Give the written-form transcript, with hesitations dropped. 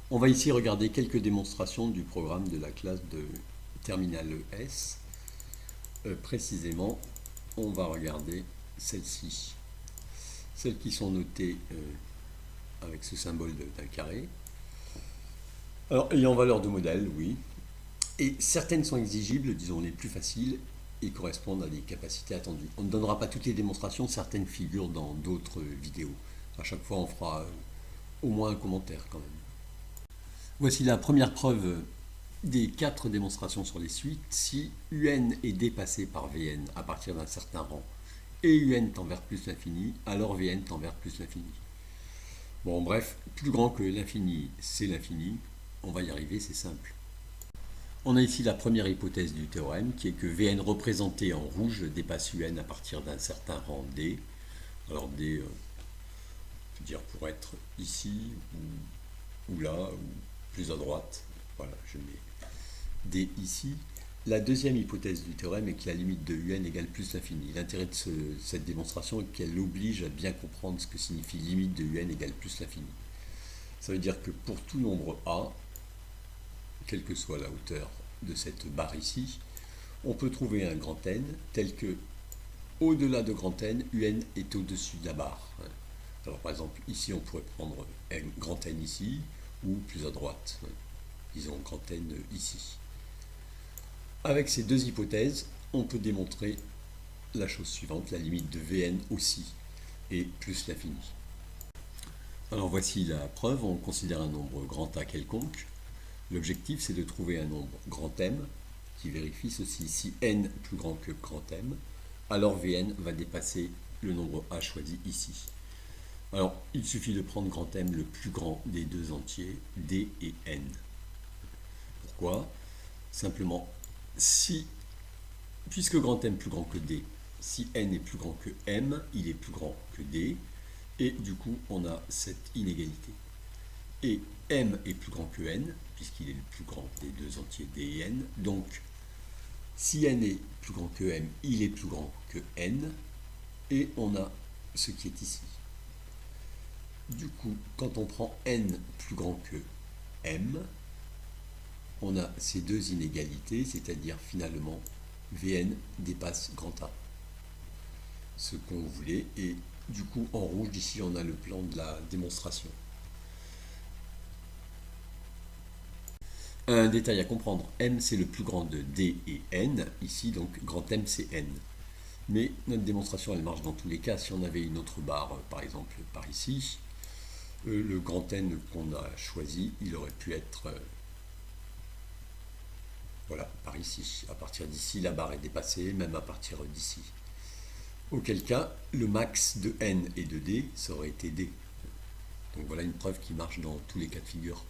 On va ici regarder quelques démonstrations du programme de la classe de Terminal ES. Précisément, on va regarder celles-ci. Celles qui sont notées avec ce symbole d'un carré. Alors, ayant valeur de modèle, oui. Et certaines sont exigibles, disons les plus faciles, et correspondent à des capacités attendues. On ne donnera pas toutes les démonstrations, certaines figurent dans d'autres vidéos. À chaque fois, on fera au moins un commentaire quand même. Voici la première preuve des 4 démonstrations sur les suites. Si UN est dépassé par Vn à partir d'un certain rang et UN tend vers plus l'infini, alors Vn tend vers plus l'infini. Bon, bref, plus grand que l'infini, c'est l'infini. On va y arriver, c'est simple. On a ici la première hypothèse du théorème, qui est que Vn représenté en rouge dépasse UN à partir d'un certain rang D. Alors D, on peut dire pour être ici, ou là, ou plus à droite. Voilà, je mets D ici. La deuxième hypothèse du théorème est que la limite de UN égale plus l'infini. L'intérêt de cette démonstration est qu'elle oblige à bien comprendre ce que signifie limite de UN égale plus l'infini. Ça veut dire que pour tout nombre A, quelle que soit la hauteur de cette barre ici, on peut trouver un grand N tel que, au-delà de grand N, UN est au-dessus de la barre. Alors par exemple, ici on pourrait prendre grand N ici, ou plus à droite, disons grand N ici. Avec ces deux hypothèses, on peut démontrer la chose suivante, la limite de Vn aussi, et plus l'infini. Alors voici la preuve, on considère un nombre grand A quelconque. L'objectif, c'est de trouver un nombre grand M qui vérifie ceci. Si n plus grand que grand M, alors Vn va dépasser le nombre A choisi ici. Alors, il suffit de prendre grand M le plus grand des deux entiers, D et N. Pourquoi? Simplement, puisque grand M est plus grand que D, si N est plus grand que M, il est plus grand que D, et du coup, on a cette inégalité. Et M est plus grand que N, puisqu'il est le plus grand des deux entiers D et N. Donc, si N est plus grand que M, il est plus grand que N, et on a ce qui est ici. Du coup, quand on prend N plus grand que M, on a ces deux inégalités, c'est-à-dire finalement, Vn dépasse grand A. Ce qu'on voulait, et du coup, en rouge, ici, on a le plan de la démonstration. Un détail à comprendre, M c'est le plus grand de D et N, ici donc grand M c'est N. Mais notre démonstration elle marche dans tous les cas. Si on avait une autre barre, par exemple par ici, le grand N qu'on a choisi, il aurait pu être voilà, par ici. À partir d'ici, la barre est dépassée, même à partir d'ici. Auquel cas, le max de N et de D, ça aurait été D. Donc voilà une preuve qui marche dans tous les cas de figure.